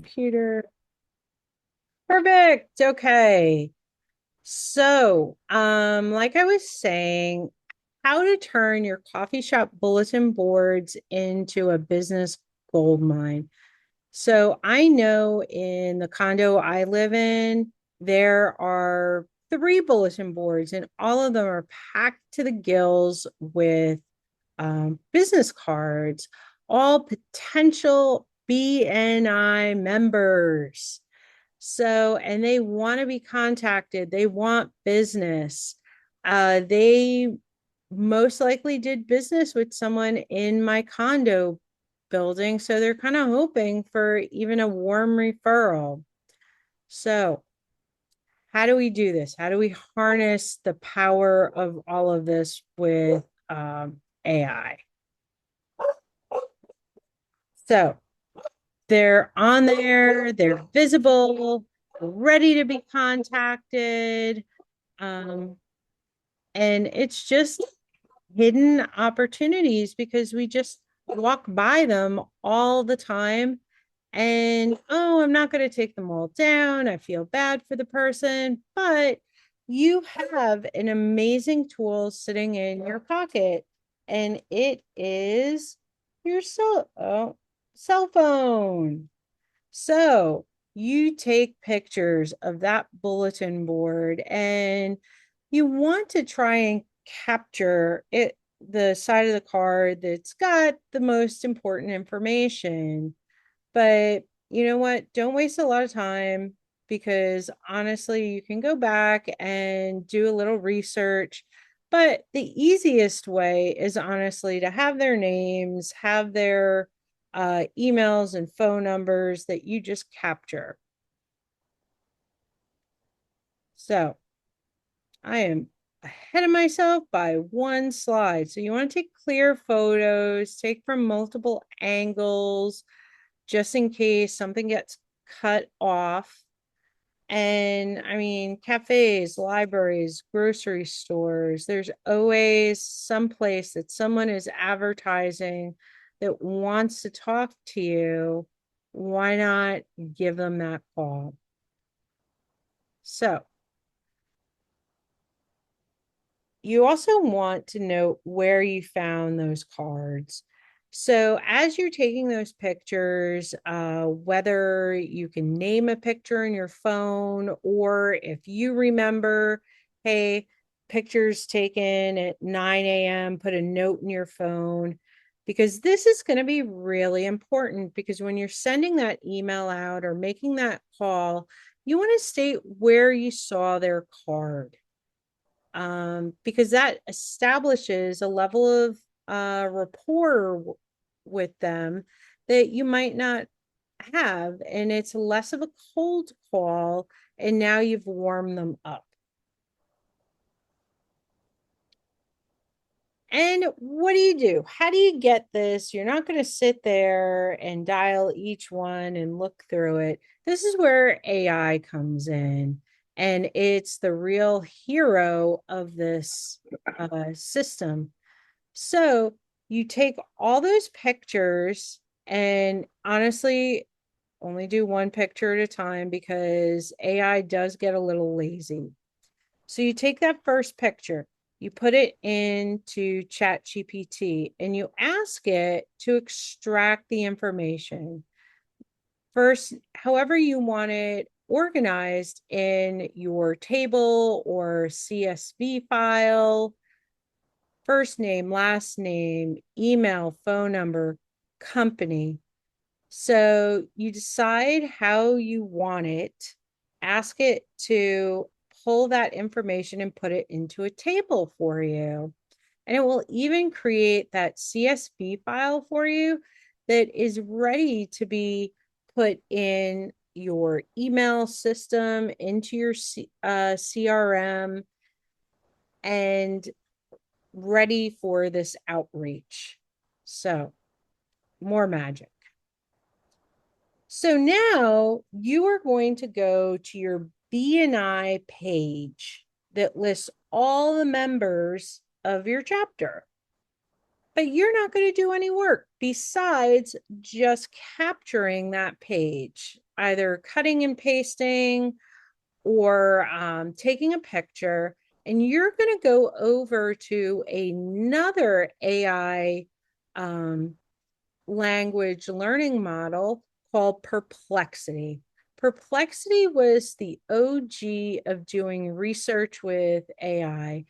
Computer. Perfect. Okay. So, like I was saying, how to turn your coffee shop bulletin boards into a business gold mine. So, I know in the condo I live in, there are three bulletin boards, and all of them are packed to the gills with business cards, all potential BNI members. So, and they want to be contacted, they want business. They most likely did business with someone in my condo building. So they're kind of hoping for even a warm referral. So, how do we do this? How do we harness the power of all of this with AI? So, they're on there, they're visible, ready to be contacted. Um, and it's just hidden opportunities because we just walk by them all the time. And oh, I'm not going to take them all down. I feel bad for the person, but you have an amazing tool sitting in your pocket, and it is your cell phone. So you take pictures of that bulletin board and you want to try and capture it, the side of the card that's got the most important information. But you know what? Don't waste a lot of time because honestly, you can go back and do a little research. But the easiest way is honestly to have their names, have their emails and phone numbers that you just capture. So I am ahead of myself by one slide. So you want to take clear photos, take from multiple angles, just in case something gets cut off. And I mean, cafes, libraries, grocery stores, there's always some place that someone is advertising that wants to talk to you. Why not give them that call? So, you also want to note where you found those cards. So, as you're taking those pictures, whether you can name a picture in your phone or if you remember, hey, pictures taken at 9 a.m., put a note in your phone because this is going to be really important because when you're sending that email out or making that call, you want to state where you saw their card because that establishes a level of rapport with them that you might not have. And it's less of a cold call. And now you've warmed them up. And what do you do? How do you get this? You're not going to sit there and dial each one and look through it. This is where AI comes in, and it's the real hero of this system. So you take all those pictures and honestly, only do one picture at a time because AI does get a little lazy. So you take that first picture, you put it into Chat GPT, and you ask it to extract the information. First, however you want it organized in your table or CSV file, first name, last name, email, phone number, company. So you decide how you want it, ask it to pull that information and put it into a table for you. And it will even create that CSV file for you that is ready to be put in your email system, into your CRM, and ready for this outreach. So, more magic. So now you are going to go to your BNI page that lists all the members of your chapter. But you're not going to do any work besides just capturing that page. either cutting and pasting or taking a picture, and you're going to go over to another AI um, language learning model called Perplexity. Perplexity was the OG of doing research with AI.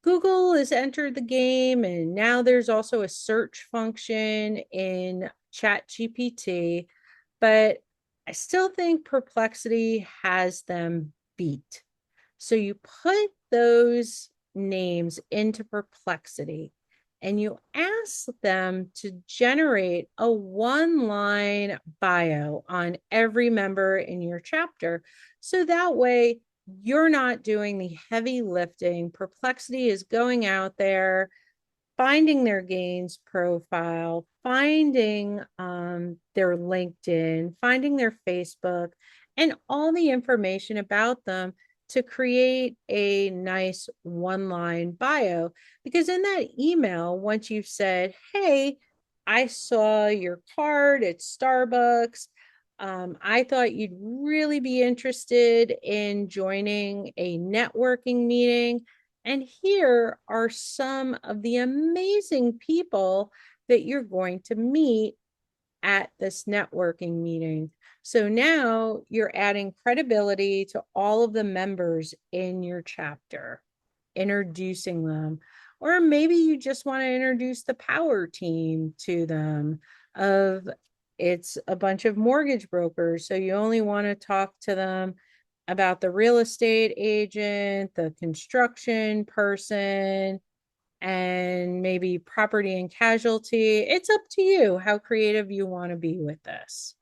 Google has entered the game, and now there's also a search function in ChatGPT, but I still think Perplexity has them beat. So you put those names into Perplexity and you ask them to generate a one-line bio on every member in your chapter. So that way you're not doing the heavy lifting. Perplexity is going out there, finding their gains profile, finding their LinkedIn, finding their Facebook, and all the information about them to create a nice one line bio. Because in that email, once you've said, hey, I saw your card at Starbucks. I thought you'd really be interested in joining a networking meeting. And here are some of the amazing people that you're going to meet at this networking meeting. So now you're adding credibility to all of the members in your chapter, introducing them. Or maybe you just want to introduce the power team to them of it's a bunch of mortgage brokers. So you only want to talk to them about the real estate agent, the construction person, and maybe property and casualty. It's up to you how creative you want to be with this.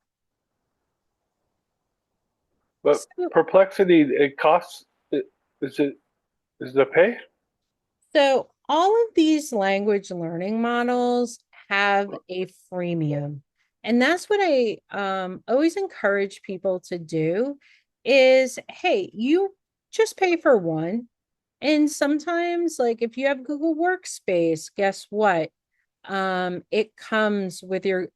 But So, Perplexity, it costs. Is it is the pay? so all of these language learning models have a freemium. And that's what I always encourage people to do is, hey, you just pay for one. And sometimes, like if you have Google Workspace, guess what? It comes with your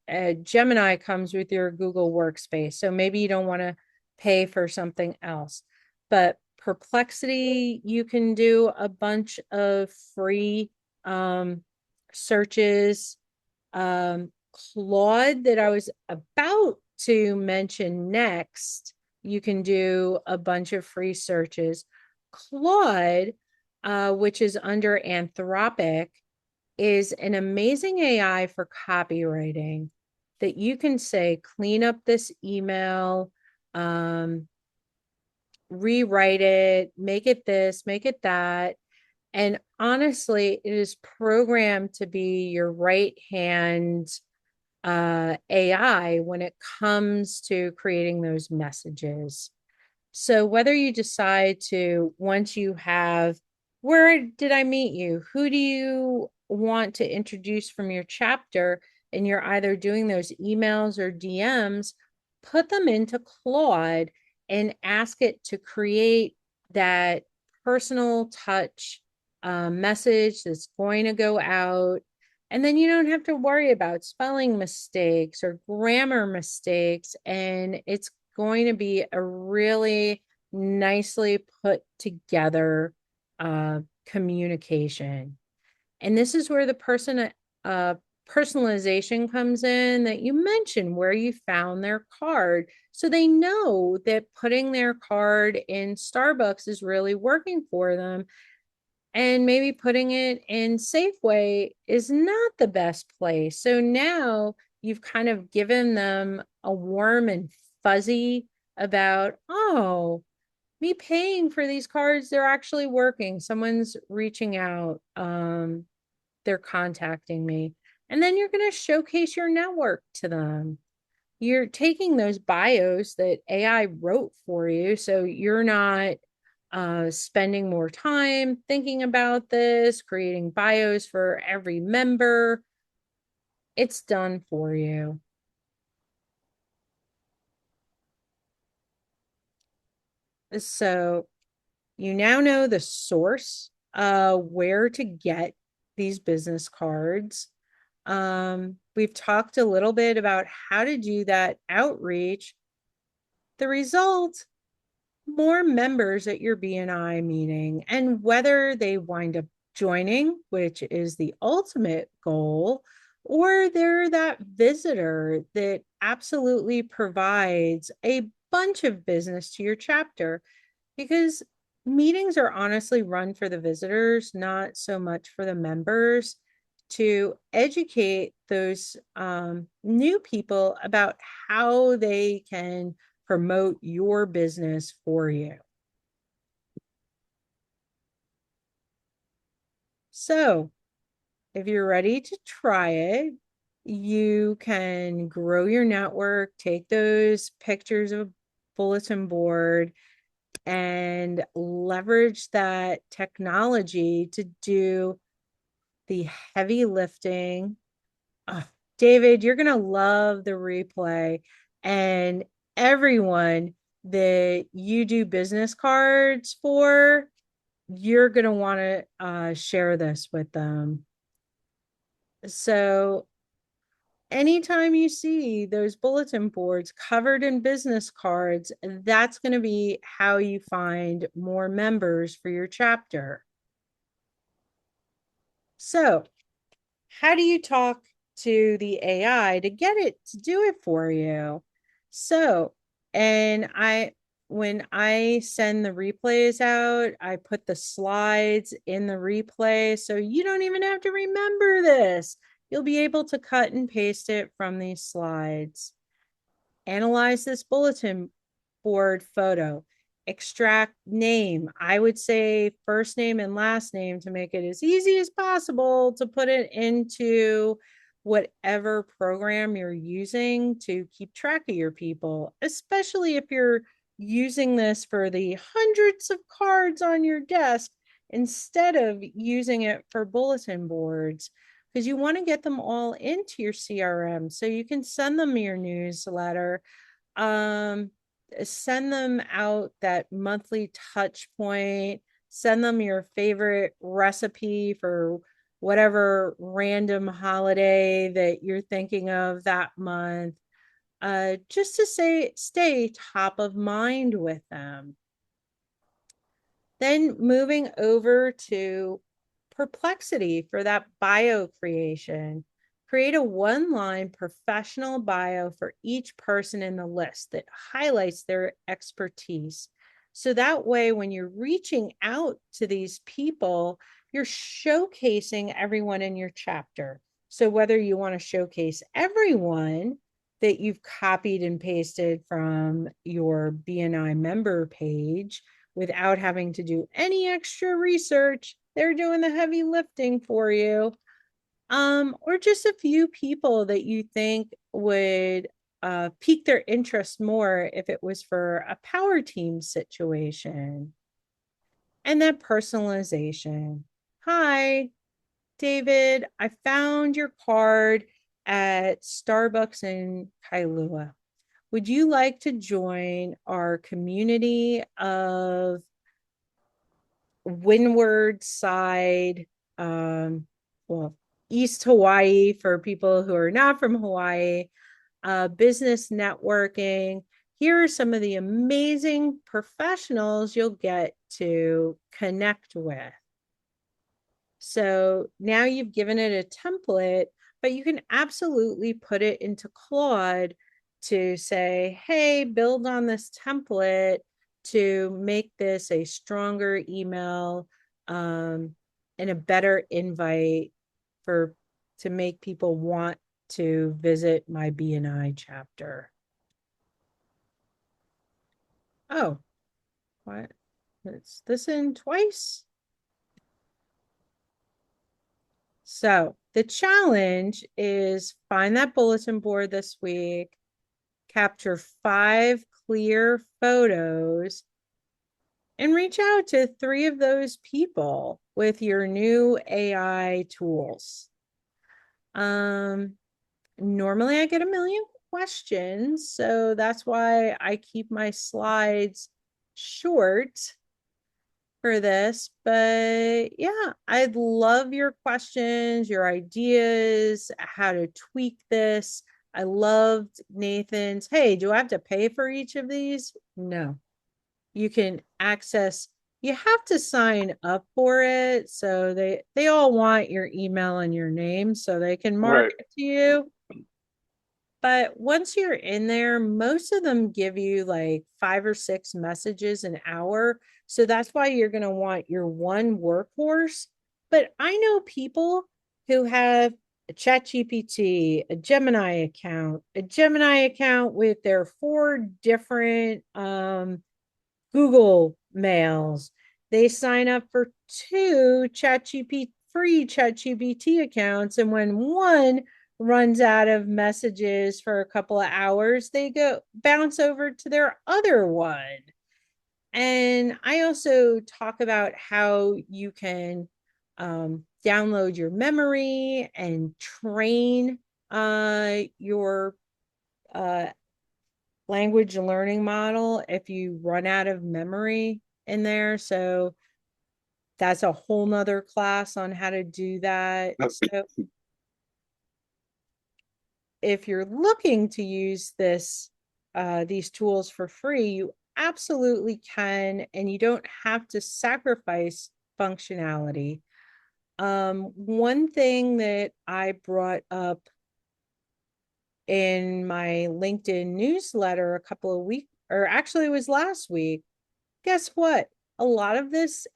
Gemini comes with your Google Workspace. So maybe you don't want to pay for something else. But Perplexity, you can do a bunch of free searches. Claude, that I was about to mention next, you can do a bunch of free searches. Claude, which is under Anthropic, is an amazing AI for copywriting that you can say, clean up this email, rewrite it, make it this, make it that. And honestly, it is programmed to be your right hand AI when it comes to creating those messages. So whether you decide to, once you have, where did I meet you? Who do you want to introduce from your chapter? And you're either doing those emails or DMs, put them into Claude and ask it to create that personal touch message that's going to go out. And then you don't have to worry about spelling mistakes or grammar mistakes. And it's going to be a really nicely put together communication. And this is where the personalization comes in that you mentioned, where you found their card. So they know that putting their card in Starbucks is really working for them. And maybe putting it in Safeway is not the best place. So now you've kind of given them a warm and fuzzy about, oh, me paying for these cards, they're actually working. Someone's reaching out, they're contacting me. And then you're going to showcase your network to them. You're taking those bios that AI wrote for you. So you're not spending more time thinking about this, creating bios for every member. It's done for you. So you now know the source, where to get these business cards. We've talked a little bit about how to do that outreach. The result, more members at your BNI meeting, and whether they wind up joining, which is the ultimate goal, or they're that visitor that absolutely provides a bunch of business to your chapter, because meetings are honestly run for the visitors, not so much for the members, to educate those new people about how they can promote your business for you. So, if you're ready to try it, you can grow your network, take those pictures of a bulletin board, and leverage that technology to do the heavy lifting. Oh, David, you're going to love the replay. And everyone that you do business cards for, you're going to want to share this with them. So, anytime you see those bulletin boards covered in business cards, that's going to be how you find more members for your chapter. So, how do you talk to the AI to get it to do it for you? So, and when I send the replays out, I put the slides in the replay. So you don't even have to remember this. You'll be able to cut and paste it from these slides. Analyze this bulletin board photo, extract name. I would say first name and last name to make it as easy as possible to put it into whatever program you're using to keep track of your people, especially if you're using this for the hundreds of cards on your desk instead of using it for bulletin boards, because you want to get them all into your CRM so you can send them your newsletter, um send them out that monthly touch point, send them your favorite recipe for whatever random holiday that you're thinking of that month, just to say stay top of mind with them. Then moving over to Perplexity for that bio creation. Create a one line professional bio for each person in the list that highlights their expertise. So that way, when you're reaching out to these people, you're showcasing everyone in your chapter. So whether you want to showcase everyone that you've copied and pasted from your BNI member page, without having to do any extra research. They're doing the heavy lifting for you. Or just a few people that you think would pique their interest more if it was for a power team situation. And that personalization. Hi, David, I found your card at Starbucks in Kailua. Would you like to join our community of windward side, um, well, East Hawaii for people who are not from Hawaii, business networking? Here are some of the amazing professionals you'll get to connect with. So now you've given it a template, but you can absolutely put it into Claude to say, hey, build on this template to make this a stronger email, and a better invite for to make people want to visit my BNI chapter. Oh, what? Is this in twice? So the challenge is find that bulletin board this week, capture 5 clear photos, and reach out to 3 of those people with your new AI tools. Um, Normally I get a million questions, so that's why I keep my slides short for this. But yeah, I'd love your questions, your ideas, how to tweak this. I loved Nathan's. Hey, do I have to pay for each of these? No. You can access, you have to sign up for it. So they all want your email and your name so they can Right. market to you. But once you're in there, most of them give you like 5 or 6 messages an hour. So that's why you're going to want your one workhorse. But I know people who have a ChatGPT, a Gemini account with their 4 different Google mails. They sign up for 2 free ChatGPT accounts, and when one runs out of messages for a couple of hours, they go bounce over to their other one. And I also talk about how you can download your memory and train your uh, language learning model if you run out of memory in there. So that's a whole nother class on how to do that. So if you're looking to use these tools for free, you absolutely can, and you don't have to sacrifice functionality. One thing that I brought up in my LinkedIn newsletter a couple of weeks, or actually it was last week, guess what? A lot of these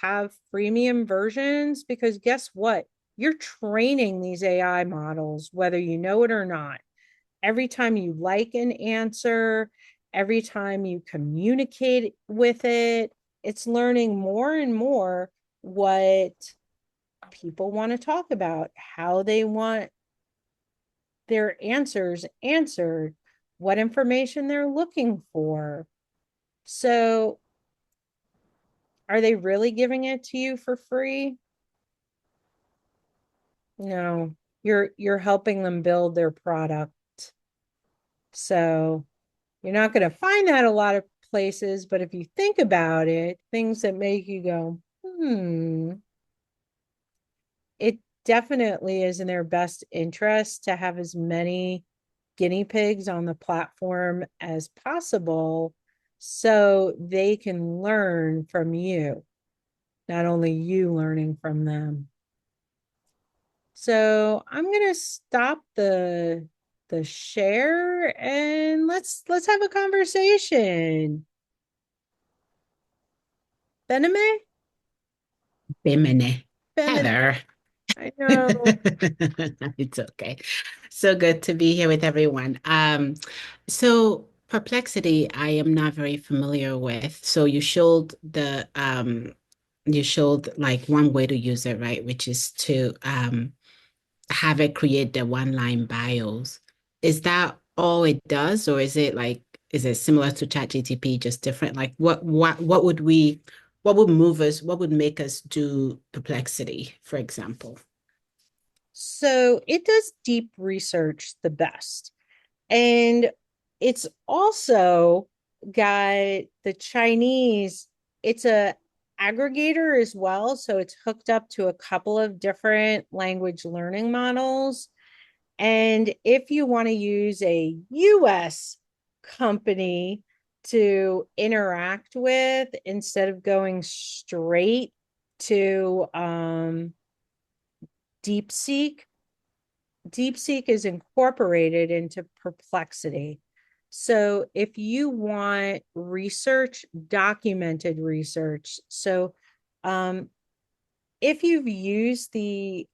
have freemium versions because guess what? You're training these AI models, whether you know it or not. Every time you like an answer, every time you communicate with it, it's learning more and more what people want to talk about, how they want their answers answered, what information they're looking for. So are they really giving it to you for free? No, you're helping them build their product. So you're not going to find that a lot of places, but if you think about it, things that make you go, it definitely is in their best interest to have as many guinea pigs on the platform as possible so they can learn from you, not only you learning from them. So I'm gonna stop the share and let's have a conversation. Bename? Bimini. Bename. Heather. I know. It's okay. So good to be here with everyone. So Perplexity, I am not very familiar with. So you showed like one way to use it, right? Which is to have it create the one-line bios. Is that all it does, or is it similar to ChatGTP, just different? Like what would move us, what would make us do Perplexity, for example? So it does deep research the best. And it's also got the Chinese, it's a aggregator as well. So it's hooked up to a couple of different language learning models. And if you want to use a US company to interact with instead of going straight to DeepSeek, DeepSeek is incorporated into Perplexity. So if you want research, documented research, so um, if you've used the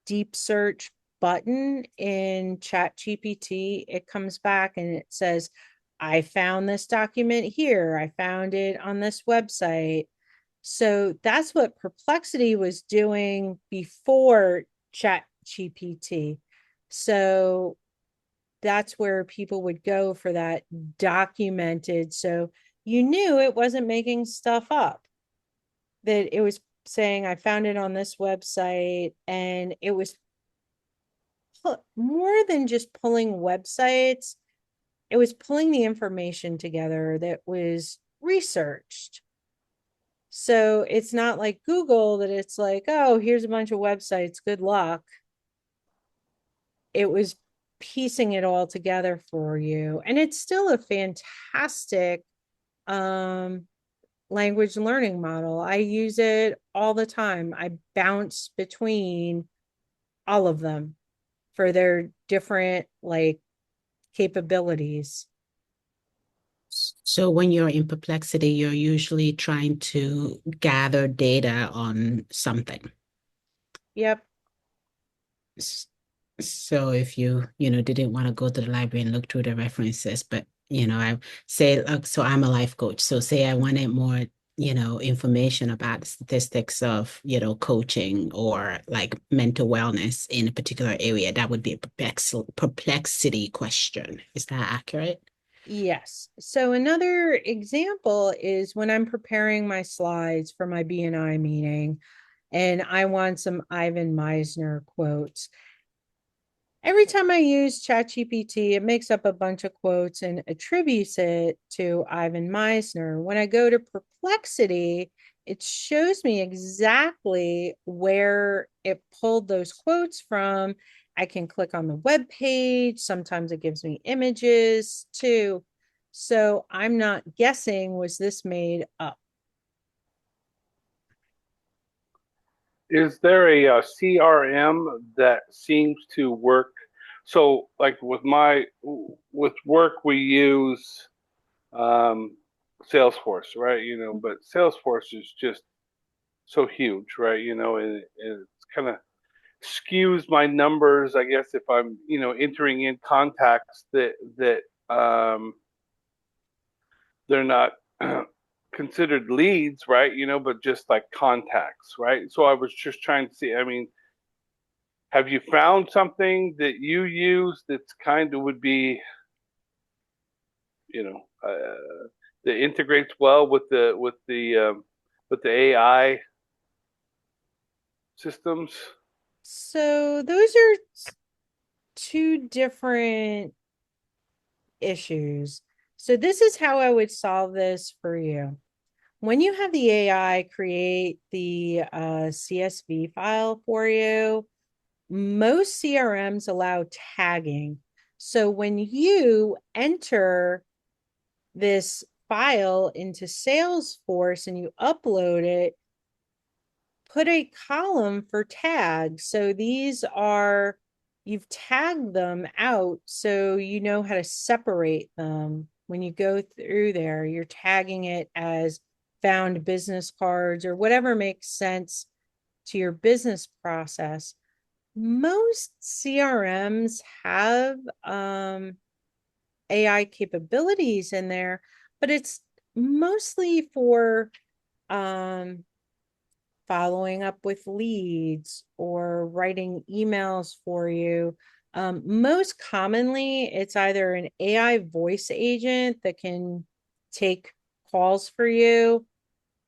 deep search button in ChatGPT, it comes back and it says, I found this document here. I found it on this website. So that's what Perplexity was doing before ChatGPT. So that's where people would go for that documented. So you knew it wasn't making stuff up, that it was saying, I found it on this website, and it was more than just pulling websites, it was pulling the information together that was researched. So it's not like Google that it's like, oh, here's a bunch of websites, good luck. it was piecing it all together for you. And it's still a fantastic um, language learning model. I use it all the time. I bounce between all of them for their different like capabilities. So when you're in perplexity, you're usually trying to gather data on something. Yep. S- So if you didn't want to go to the library and look through the references, but I say, so I'm a life coach. So say I wanted more, information about the statistics of, coaching or like mental wellness in a particular area, that would be a perplexity question. Is that accurate? Yes. So another example is when I'm preparing my slides for my BNI meeting and I want some Ivan Meisner quotes. Every time I use ChatGPT, it makes up a bunch of quotes and attributes it to Ivan Meisner. When I go to Perplexity, it shows me exactly where it pulled those quotes from. I can click on the web page. Sometimes it gives me images too. So I'm not guessing, was this made up? Is there a, CRM that seems to work? So, like with work, we use um, Salesforce, right? But Salesforce is just so huge, right? And it's kind of skews my numbers, I guess, if I'm, entering in contacts that they're not considered leads, right? But just like contacts, right? So I was just trying to see. I mean, have you found something that you use that's kind of would be, you know, that integrates well with the AI systems? So those are two different issues. So this is how I would solve this for you. When you have the AI create the CSV file for you, most CRMs allow tagging. So when you enter this file into Salesforce and you upload it, put a column for tags. So these are, you've tagged them out so you know how to separate them. When you go through there, you're tagging it as found business cards or whatever makes sense to your business process. Most CRMs have AI capabilities in there, but it's mostly for um, following up with leads or writing emails for you. Most commonly, it's either an AI voice agent that can take calls for you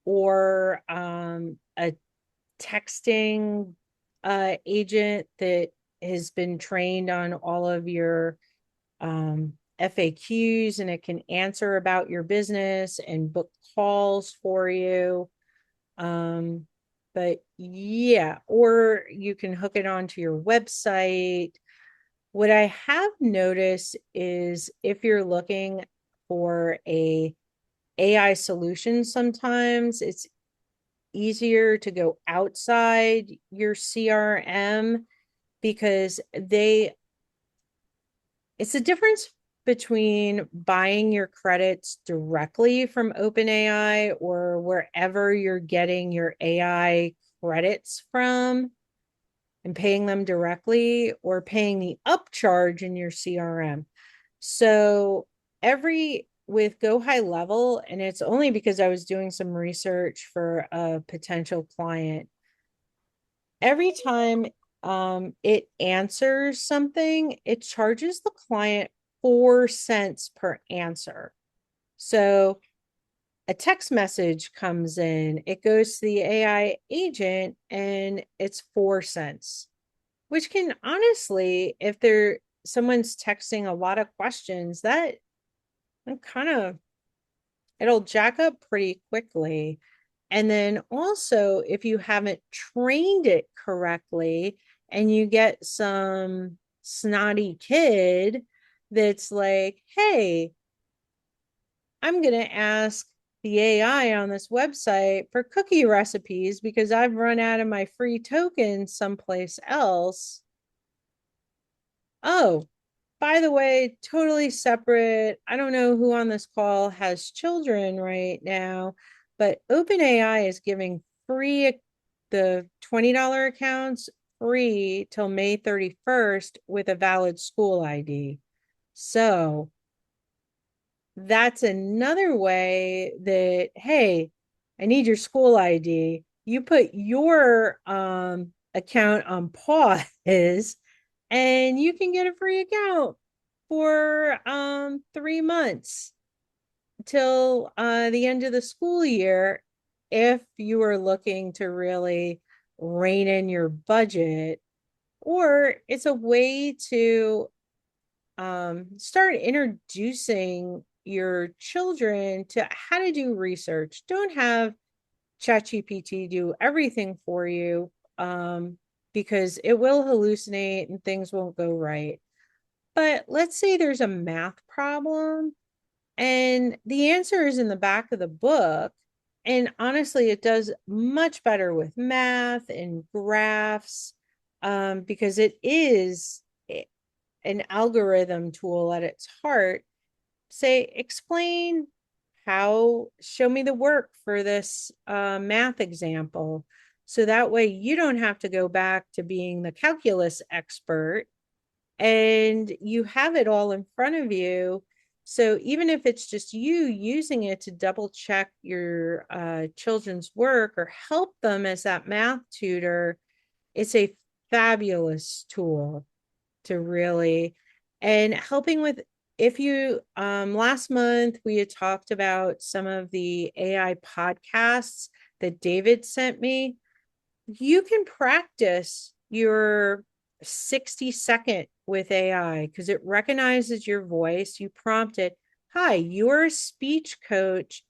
or a texting agent that has been trained on all of your FAQs and it can answer about your business and book calls for you. Um, but yeah, or you can hook it onto your website. What I have noticed is if you're looking for a AI solution, sometimes it's easier to go outside your CRM because it's a difference between buying your credits directly from OpenAI or wherever you're getting your AI credits from and paying them directly or paying the upcharge in your CRM. So with Go High Level, and it's only because I was doing some research for a potential client, every time it answers something, it charges the client 4 cents per answer. So a text message comes in, it goes to the AI agent and it's 4 cents, which can honestly, if someone's texting a lot of questions, that kind of it'll jack up pretty quickly. And then also, if you haven't trained it correctly and you get some snotty kid that's like, hey, I'm going to ask the AI on this website for cookie recipes because I've run out of my free tokens someplace else. Oh, by the way, totally separate. I don't know who on this call has children right now, but OpenAI is giving free the $20 accounts free till May 31st with a valid school ID. So that's another way that, hey, I need your school ID. You put your account on pause and you can get a free account for 3 months till the end of the school year if you are looking to really rein in your budget. Or it's a way to start introducing your children to how to do research. Don't have ChatGPT do everything for you, because it will hallucinate and things won't go right. But let's say there's a math problem and the answer is in the back of the book. And honestly, it does much better with math and graphs, because it is an algorithm tool at its heart. Say, explain how, show me the work for this math example. So that way you don't have to go back to being the calculus expert and you have it all in front of you. So even if it's just you using it to double check your children's work or help them as that math tutor, it's a fabulous tool to really, and helping with, if you last month we had talked about some of the AI podcasts that David sent me. You can practice your 60-second with AI because it recognizes your voice. You prompt it, hi, you're a speech coach,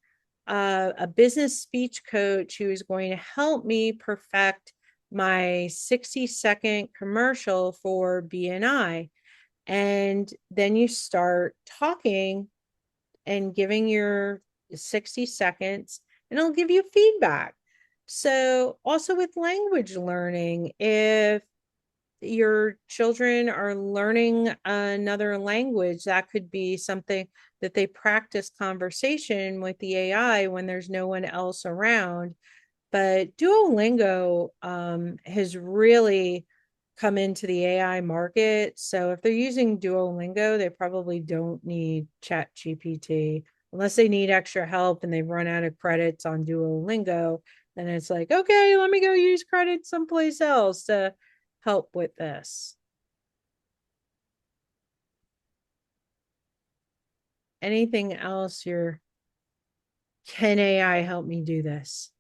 a business speech coach who is going to help me perfect my 60-second commercial for BNI. And then you start talking and giving your 60 seconds, and it'll give you feedback. So, also with language learning, if your children are learning another language, that could be something that they practice conversation with the AI when there's no one else around. But Duolingo has really come into the AI market. So if they're using Duolingo, they probably don't need Chat GPT unless they need extra help and they've run out of credits on Duolingo. Then it's like, okay, let me go use credits someplace else to help with this. Anything else you're, can AI help me do this?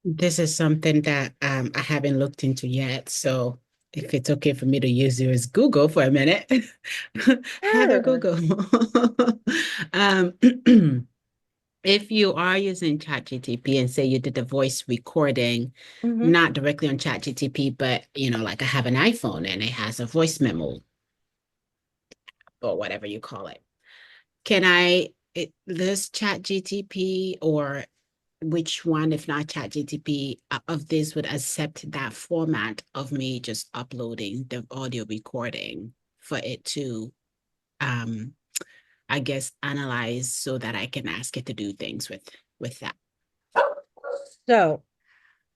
This is something that I haven't looked into yet. So if it's okay for me to use you as Google for a minute, have a Sure. Google. um, if you are using ChatGTP and say you did the voice recording, Mm-hmm. not directly on ChatGTP, but like I have an iPhone and it has a voice memo or whatever you call it. Can this ChatGTP or which one, if not ChatGTP, of this would accept that format of me just uploading the audio recording for it to, um, I guess, analyze so that I can ask it to do things with that. So,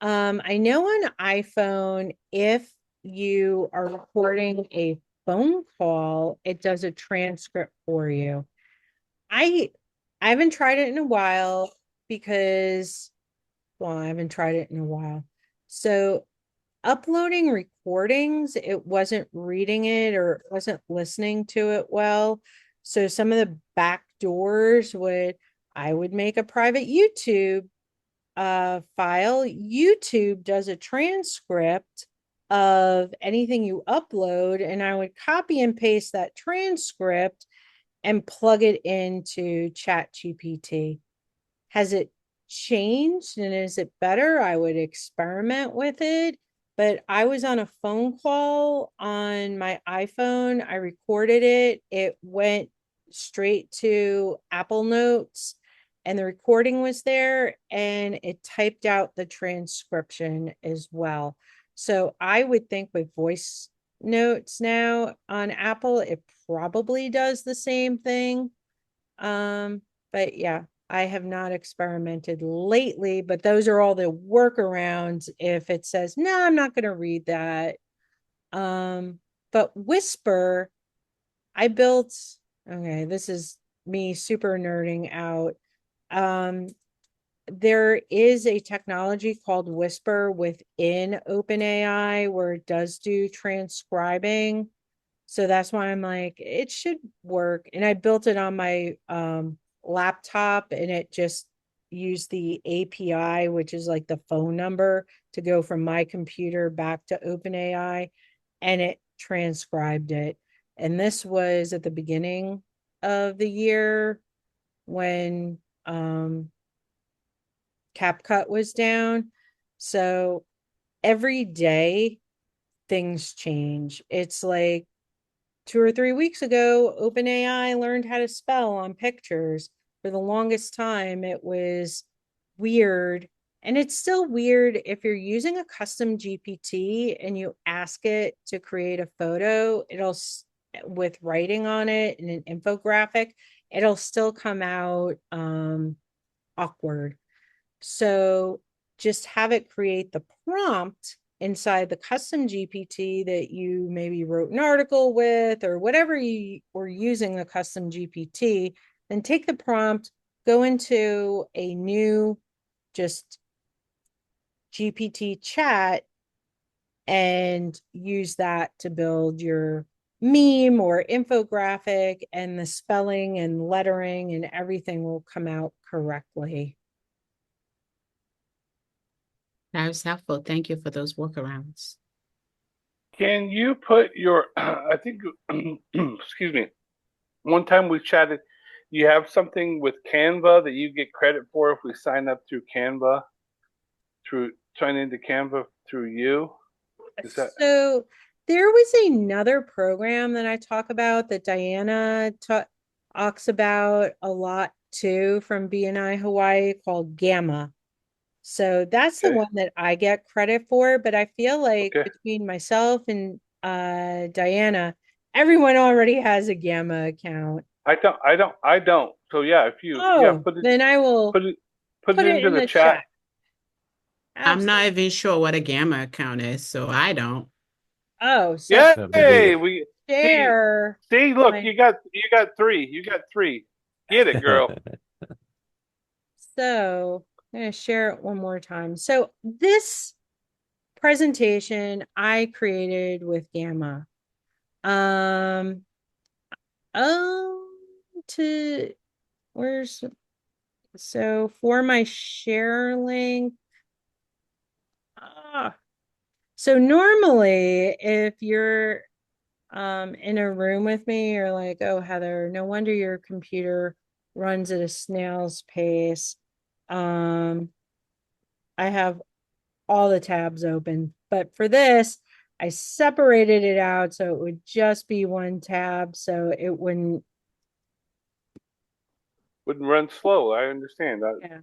I know on iPhone, if you are recording a phone call, it does a transcript for you. I I haven't tried it in a while because, well, I haven't tried it in a while. So uploading recordings, it wasn't reading it or wasn't listening to it well. So some of the back doors would, I would make a private YouTube file. YouTube does a transcript of anything you upload, and I would copy and paste that transcript and plug it into Chat GPT. Has it changed and is it better, I would experiment with it. But I was on a phone call on my iPhone. I recorded it. It went straight to Apple Notes and the recording was there and it typed out the transcription as well. So I would think with voice notes now on Apple, it probably does the same thing. But yeah, I have not experimented lately, but those are all the workarounds if it says, no, I'm not going to read that. Um, but Whisper, I built, okay, this is me super nerding out. Um, there is a technology called Whisper within OpenAI where it does do transcribing. So that's why I'm like, it should work. And I built it on my laptop and it just used the API, which is like the phone number to go from my computer back to OpenAI and it transcribed it. And this was at the beginning of the year when CapCut was down. So every day things change. It's like 2 or 3 weeks ago, OpenAI learned how to spell on pictures. For the longest time, it was weird. And it's still weird if you're using a custom GPT and you ask it to create a photo, with writing on it and an infographic, it'll still come out awkward. So just have it create the prompt inside the custom GPT that you maybe wrote an article with or whatever you were using the custom GPT, then take the prompt, go into a new just GPT chat and use that to build your meme or infographic, and the spelling and lettering and everything will come out correctly. That was helpful. Thank you for those workarounds. Can you put your, I think, excuse me, one time we chatted, you have something with Canva that you get credit for if we sign up through Canva, through sign into Canva through you. Is that So there was another program that I talk about that Diana talks about a lot too from BNI Hawaii called Gamma. So that's the okay? one that I get credit for, but I feel like Okay. between myself and Diana, everyone already has a Gamma account. I don't. So yeah, if you, yeah, Oh, then I will put it, put put it it into in the the chat. chat. I'm not Absolutely. even sure what a gamma account is, so I don't. Oh, so Yeah, That'd be hey, me. we share see, look, my you got three. You got three. Get it, girl. So I'm going to share it one more time. So this presentation I created with Gamma. Um, oh, to where's so for my share link. Ah, so normally if you're in a room with me, you're like, oh, Heather, no wonder your computer runs at a snail's pace. Um, I have all the tabs open. But for this, I separated it out so it would just be one tab so it wouldn't, Wouldn't run slow. I understand. yeah,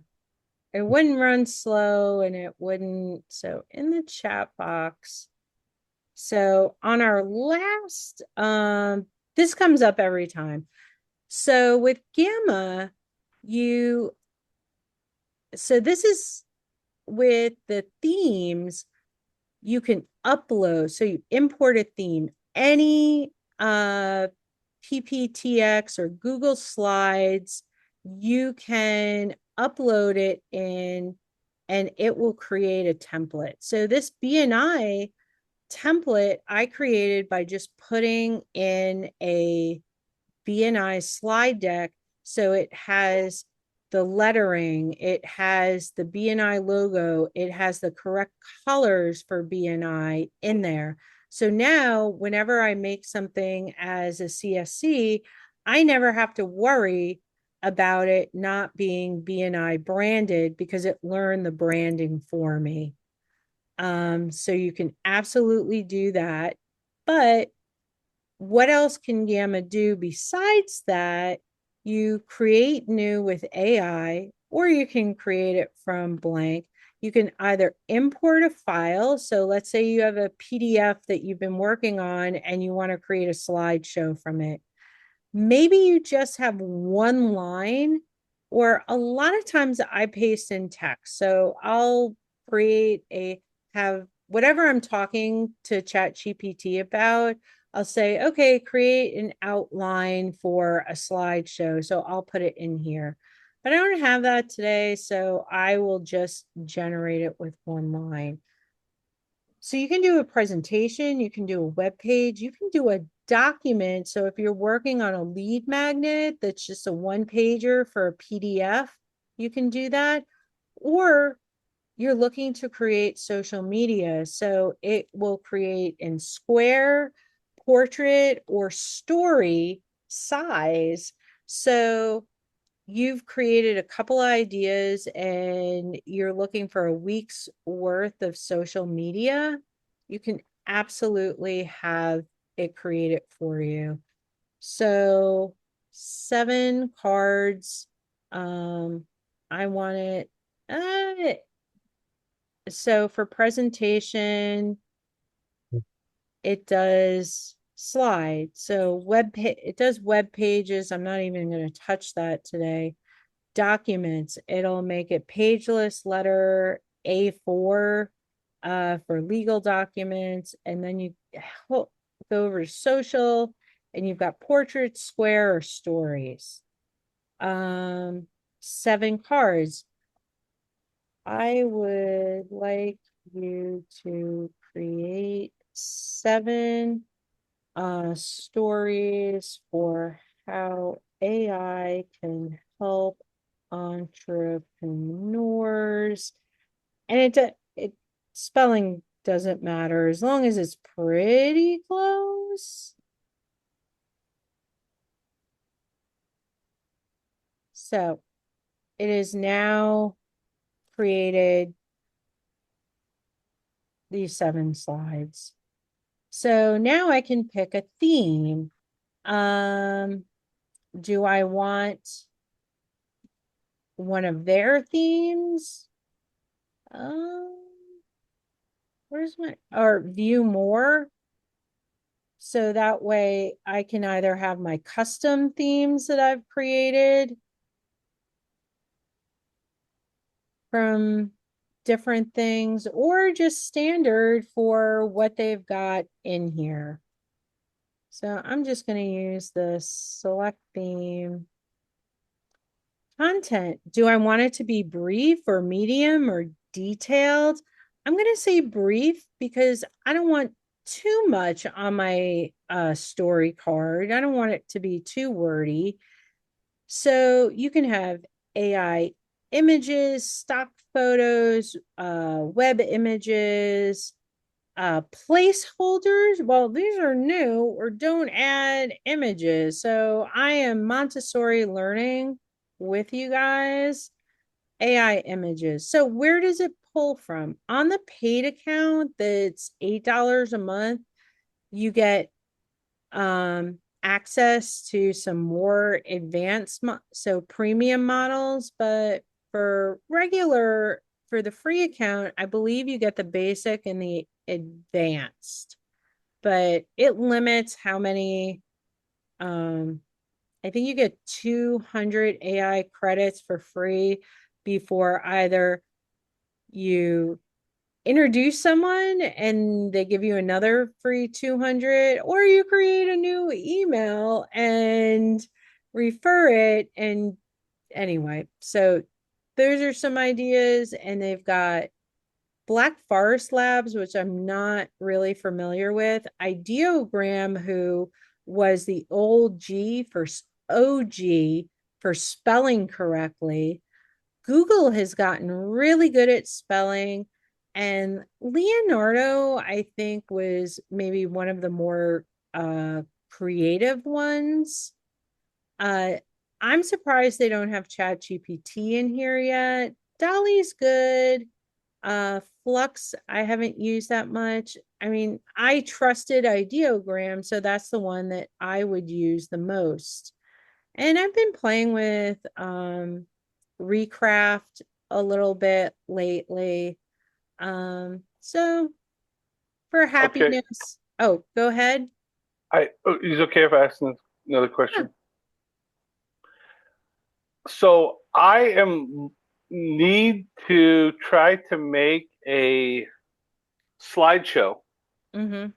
it wouldn't run slow and it wouldn't. So in the chat box. So on our last, this comes up every time. So with Gamma, you, so this is with the themes you can upload. So you import a theme, any PPTX or Google Slides, you can upload it in and it will create a template. So this BNI template I created by just putting in a BNI slide deck. So it has the lettering, it has the BNI logo, it has the correct colors for BNI in there. So now, whenever I make something as a CSC, I never have to worry about it not being BNI branded because it learned the branding for me. So you can absolutely do that. But what else can Gamma do besides that? You create new with AI, or you can create it from blank. You can either import a file. So let's say you have a PDF that you've been working on and you want to create a slideshow from it. Maybe you just have one line, or a lot of times I paste in text. So I'll create have whatever I'm talking to ChatGPT about. I'll say, okay, create an outline for a slideshow. So I'll put it in here. But I don't have that today, so I will just generate it with one line. So you can do a presentation, you can do a web page, you can do a document. So if you're working on a lead magnet that's just a one pager for a PDF, you can do that. Or you're looking to create social media. So it will create in square, portrait, or story size. So you've created a couple ideas and you're looking for a week's worth of social media, you can absolutely have it create it for you. So 7 cards. I want it. So for presentation, it does slide. So it does web pages. I'm not even going to touch that today. Documents, it'll make it pageless letter A4 for legal documents. And then you go over to social and you've got portraits, square, or stories. 7 cards. I would like you to create 7 stories for how AI can help entrepreneurs. And it spelling doesn't matter as long as it's pretty close. So it is now created these 7 slides. So now I can pick a theme. Do I want one of their themes? Um, where's my, or view more? So that way I can either have my custom themes that I've created from different things, or just standard for what they've got in here. So I'm just going to use the select theme. Content. Do I want it to be brief or medium or detailed? I'm going to say brief because I don't want too much on my story card. I don't want it to be too wordy. So you can have AI images, stock photos, web images, placeholders. Well, these are new, or don't add images. So I am Montessori learning with you guys. AI images. So where does it pull from? On the paid account that's $8 a month, you get access to some more advanced so premium models, but for the free account, I believe you get the basic and the advanced, but it limits how many I think you get 200 AI credits for free before either you introduce someone and they give you another free 200, or you create a new email and refer it. And anyway, so those are some ideas. And they've got Black Forest Labs, which I'm not really familiar with. Ideogram, who was the old G for OG for spelling correctly. Google has gotten really good at spelling. And Leonardo, I think, was maybe one of the more creative ones. Uh, I'm surprised they don't have Chat GPT in here yet. Dolly's good. Flux, I haven't used that much. I mean, I trusted Ideogram, so that's the one that I would use the most. And I've been playing with Recraft a little bit lately. So for Okay, happiness, oh, go ahead. is it okay if I ask another Yeah. question? So I am need to try to make a slideshow Mm-hmm.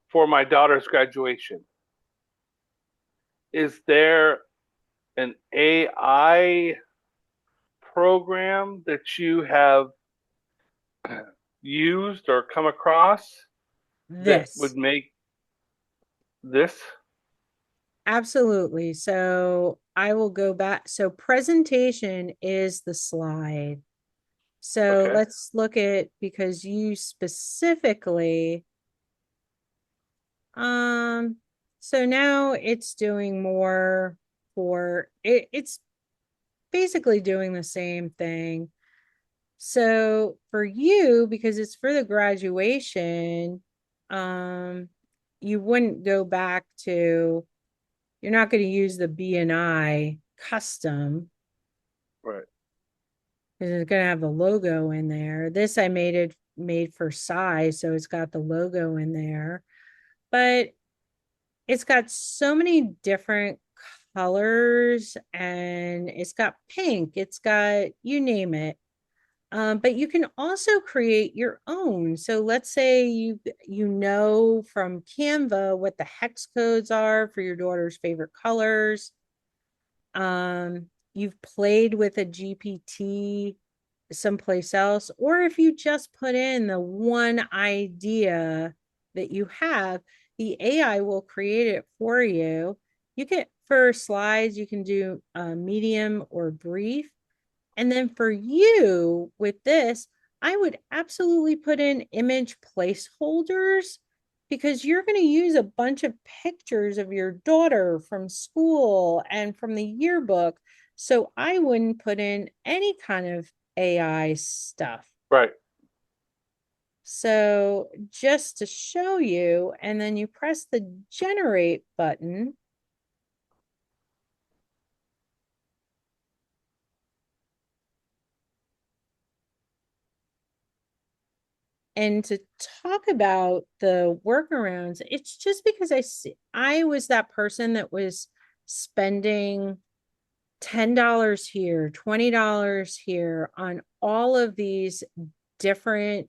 for my daughter's graduation. Is there an AI program that you have used or come across that would This. make this? Absolutely. So I will go back. So presentation is the slide. So Okay, let's look at because you specifically, um, so now it's doing more for it, it's basically doing the same thing. So for you, because it's for the graduation, um, you wouldn't go back to, you're not going to use the BNI custom right. because it's going to have the logo in there. This I made for size, so it's got the logo in there. But it's got so many different colors and it's got pink, it's got you name it. But you can also create your own. So let's say you know from Canva what the hex codes are for your daughter's favorite colors. You've played with a GPT someplace else, or if you just put in the one idea that you have, the AI will create it for you. You can, for slides, you can do medium or brief. And then for you with this, I would absolutely put in image placeholders because you're going to use a bunch of pictures of your daughter from school and from the yearbook. So I wouldn't put in any kind of AI stuff. Right. So just to show you, and then you press the generate button. And to talk about the workarounds, it's just because I was that person that was spending $10 here, $20 here on all of these different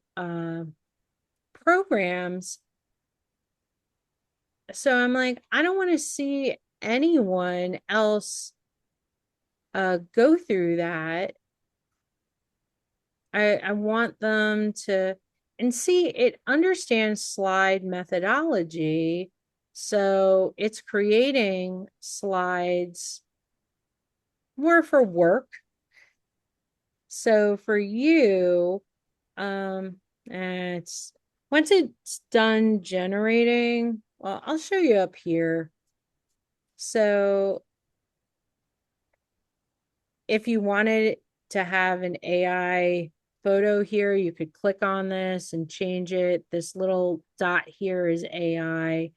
programs. So I'm like, I don't want to see anyone else go through that. I want them to and see it understands slide methodology. So it's creating slides more for work. So for you, it's once it's done generating, well, I'll show you up here. So if you wanted to have an AI photo here, you could click on this and change it. This little dot here is AI.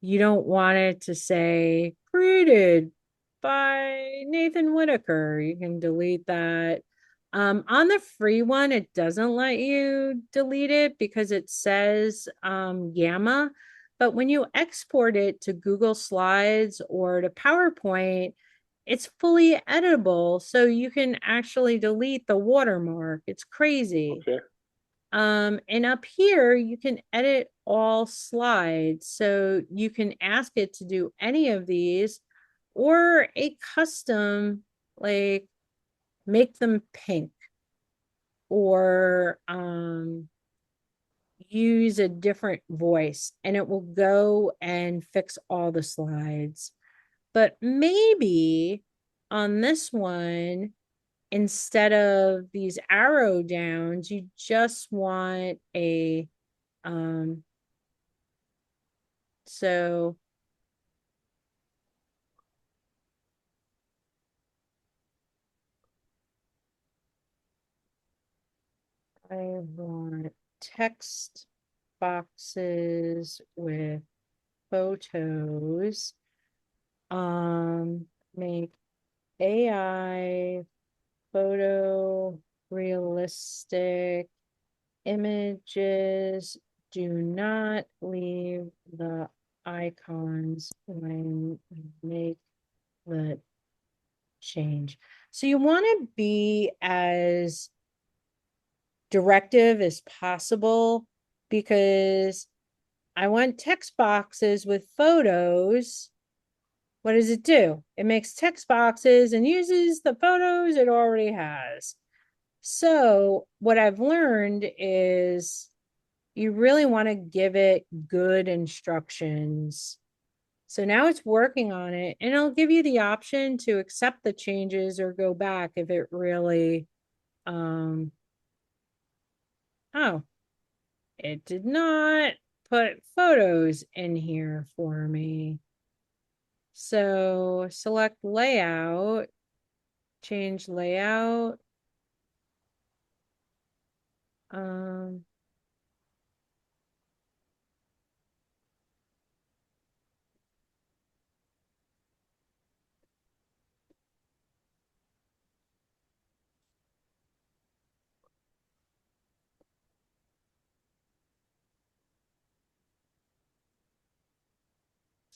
You don't want it to say created by Nathan Whitaker. You can delete that. On the free one, it doesn't let you delete it because it says Gamma. But when you export it to Google Slides or to PowerPoint, it's fully editable. So you can actually delete the watermark. It's crazy. Okay. And up here, you can edit all slides. So you can ask it to do any of these or a custom, like make them pink or use a different voice and it will go and fix all the slides. But maybe on this one, instead of these arrow downs, you just want a um so I want text boxes with photos. Make AI photo realistic images. Do not leave the icons when you make the change. So you want to be as directive as possible because I want text boxes with photos. What does it do? It makes text boxes and uses the photos it already has. So, what I've learned is you really want to give it good instructions. So now it's working on it, and it'll give you the option to accept the changes or go back if it really, oh, it did not put photos in here for me. So select layout, change layout. Um,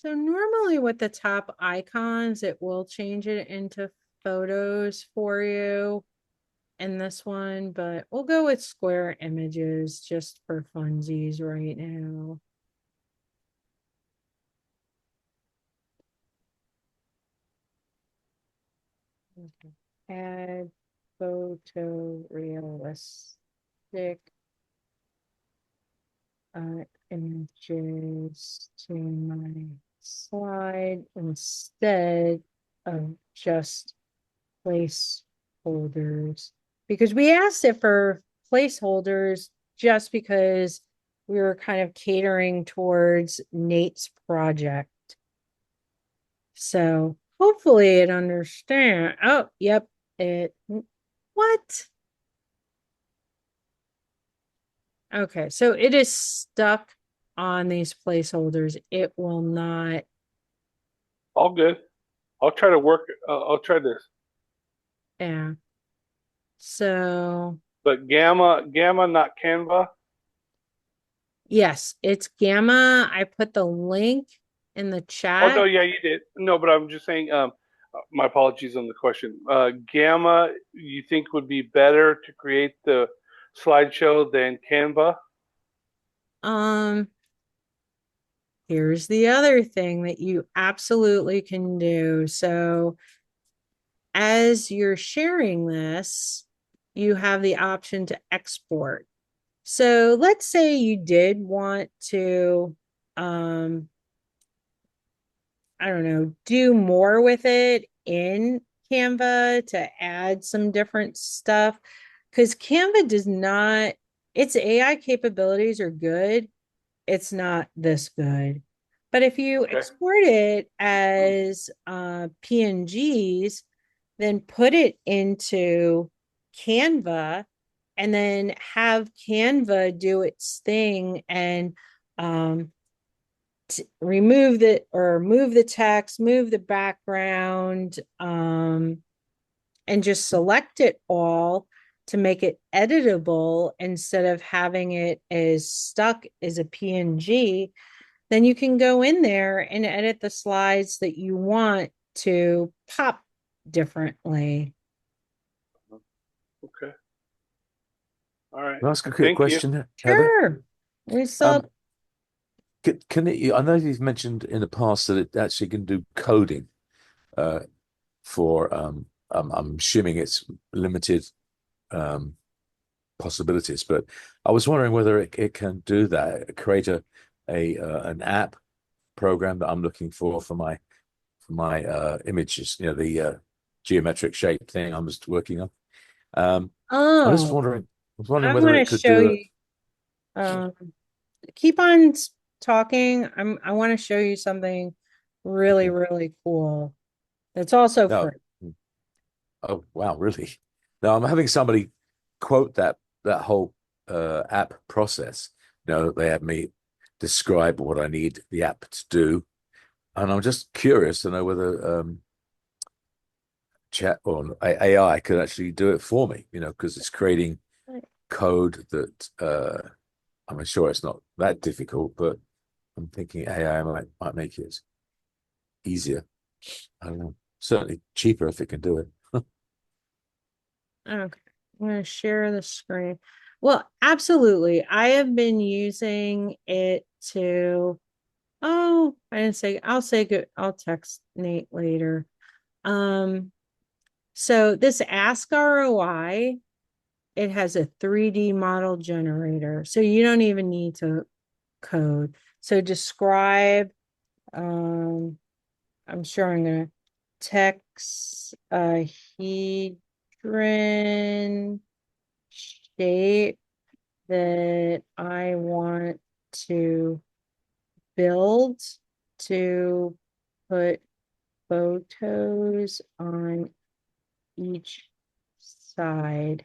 so normally with the top icons, it will change it into photos for you in this one, but we'll go with square images just for funsies right now. Okay. Add photo realistic images to my slide instead of just placeholders because we asked it for placeholders just because we were kind of catering towards Nate's project. So hopefully it understand. Oh, yep. It what? Okay, so it is stuck on these placeholders. It will not. All good. I'll try to work. I'll try this. Yeah. So But Gamma, not Canva. yes, it's Gamma. I put the link in the Oh no, chat. yeah, you did. No, but I'm just saying. My apologies on the question. Gamma, you think would be better to create the slideshow than Canva? Um, here's the other thing that you absolutely can do. So as you're sharing this, you have the option to export. So let's say you did want to, um, I don't know, do more with it in Canva to add some different stuff. Because Canva does not, its AI capabilities are good. It's not this good. But if you Okay. export it as PNGs, then put it into Canva and then have Canva do its thing and remove the or move the text, move the background, and just select it all to make it editable instead of having it as stuck as a PNG, then you can go in there and edit the slides that you want to pop differently. Okay. All right. Can I ask a quick Thank you. question, Heather? Sure. We saw, Um, can it? I know you've mentioned in the past that it actually can do coding uh, for. I'm assuming it's limited um, possibilities, but I was wondering whether it can do that, create an app program that I'm looking for my images. You know, the geometric shape thing I'm just working on. I was just oh, wondering. I was wondering I whether want to it could show do it. you. Um, keep on talking. I want to show you something really, Okay. really cool. That's also No. free. Oh, wow, really? No, I'm having somebody quote that whole app process. They have me describe what I need the app to do, and I'm just curious to know whether chat or AI could actually do it for me. Because it's creating code that I'm sure it's not that difficult, but I'm thinking AI might make it easier. I don't know. Certainly cheaper if it can do it. Okay, I'm going to share the screen. Well, absolutely. I have been using it to, oh, I didn't say, I'll say good. I'll text Nate later. So this Ask ROI, it has a 3D model generator. So you don't even need to code. So describe, um, I'm sure I'm going to text a hedron shape that I want to build to put photos on each side.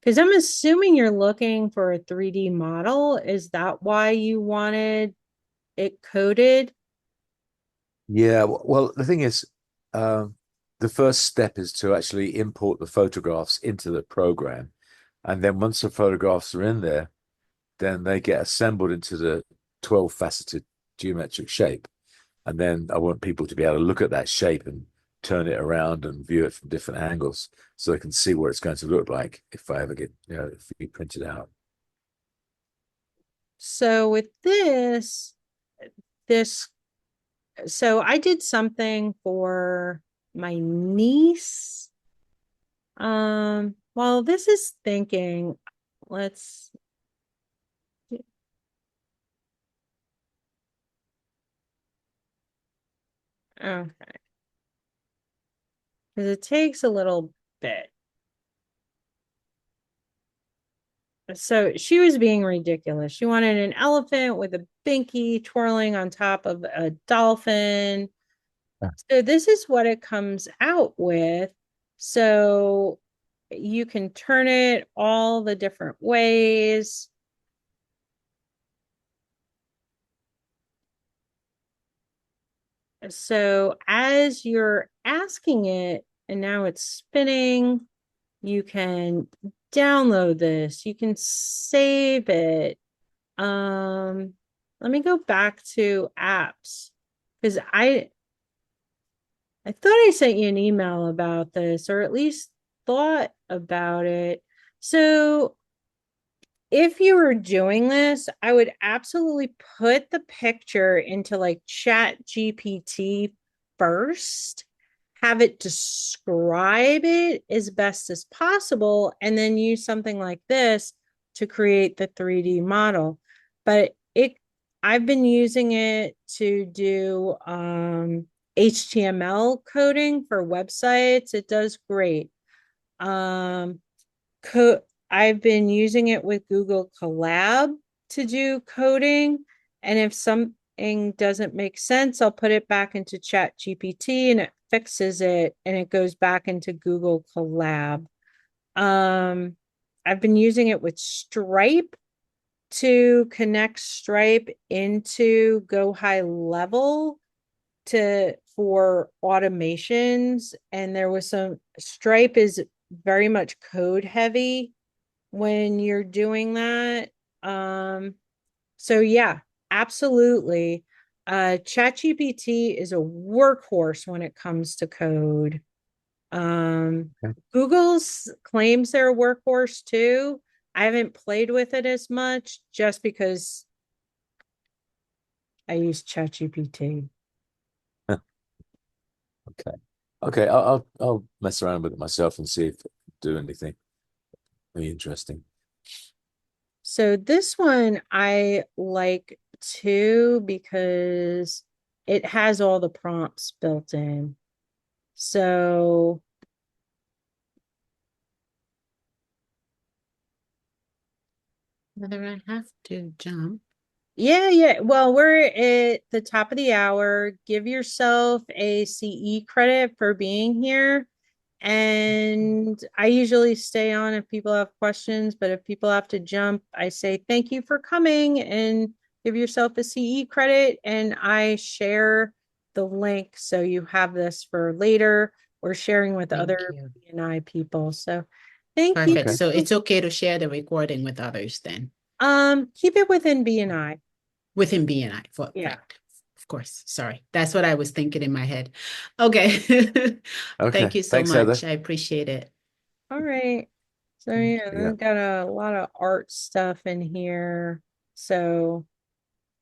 Because I'm assuming you're looking for a 3D model. Is that why you wanted it coded? Yeah, well, the thing is, um, the first step is to actually import the photographs into the program. And then once the photographs are in there, then they get assembled into the 12 faceted geometric shape. And then I want people to be able to look at that shape and turn it around and view it from different angles so they can see what it's going to look like if I ever get, if we print it out. So with this, so I did something for my niece. Well, this is thinking, let's, okay, because it takes a little bit. So she was being ridiculous. She wanted an elephant with a binky twirling on top of a dolphin. So this is what it comes out with. So you can turn it all the different ways. So as you're asking it, and now it's spinning, you can download this, you can save it. Let me go back to apps because I thought I sent you an email about this, or at least thought about it. So if you were doing this, I would absolutely put the picture into like Chat GPT first, have it describe it as best as possible, and then use something like this to create the 3D model. But I've been using it to do HTML coding for websites. It does great. Um, I've been using it with Google Colab to do coding. And if something doesn't make sense, I'll put it back into Chat GPT and it fixes it and it goes back into Google Colab. Um, I've been using it with Stripe to connect Stripe into Go High Level to for automations. And there was some Stripe is very much code heavy when you're doing that. So yeah, absolutely. ChatGPT is a workhorse when it comes to code. Okay. Google's claims they're a workhorse too. I haven't played with it as much just because I use ChatGPT. Okay. Okay. I'll mess around with it myself and see if it can do anything really interesting. So this one I like too because it has all the prompts built in. So Whether I have to jump. Yeah, yeah. Well, we're at the top of the hour. Give yourself a CE credit for being here. And I usually stay on if people have questions, but if people have to jump, I say thank you for coming and give yourself a CE credit. And I share the link so you have this for later or sharing with Thank other you. BNI people. So thank you. Perfect. Okay. So it's okay to share the recording with others then Keep it within BNI. within BNI for Yeah. right. Of course. Sorry. That's what I was thinking in my head. Okay. Thank Okay. you so Thanks, Heather. much. I appreciate it. All right. So Mm. yeah, Yeah. I've got a lot of art stuff in here. So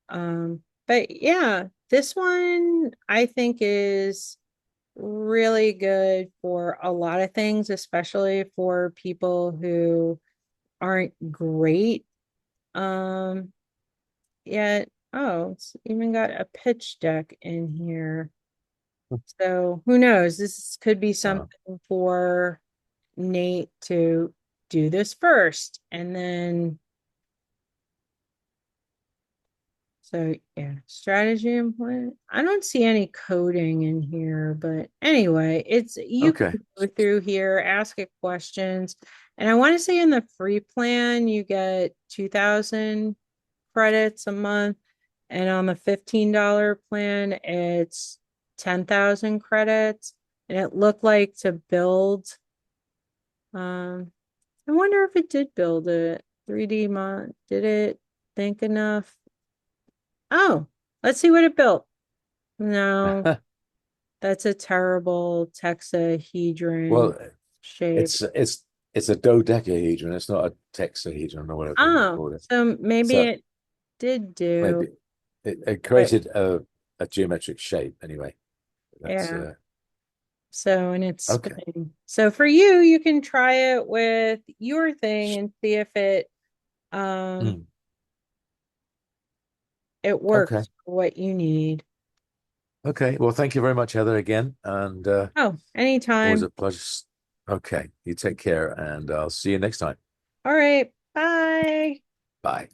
but yeah, this one I think is really good for a lot of things, especially for people who aren't great. Um yet, oh, it's even got a pitch deck in here. So who knows? This could be Uh, something for Nate to do this first and then so yeah, strategy and plan. I don't see any coding in here, but anyway, it's you okay. can go through here, ask it questions. And I want to say in the free plan you get 2,000 credits a month, and on the $15 plan it's 10,000 credits. And it looked like to build um I wonder if it did build it. 3D mod, did it think enough? Oh, let's see what it built. No, that's a terrible Well, hexahedron shape. it's a dodecahedron. It's not a texahedron or whatever you Oh, call it. so maybe So it did do, maybe it but created a geometric shape anyway. That's yeah. So, and it's okay. spinning. So for you, you can try it with your thing and see if um Mm, it okay. works for what you need. Okay. Well, thank you very much, Heather, again, and Oh, always anytime. a pleasure. Okay. You take care, and I'll see you next time. All right. Bye. Bye.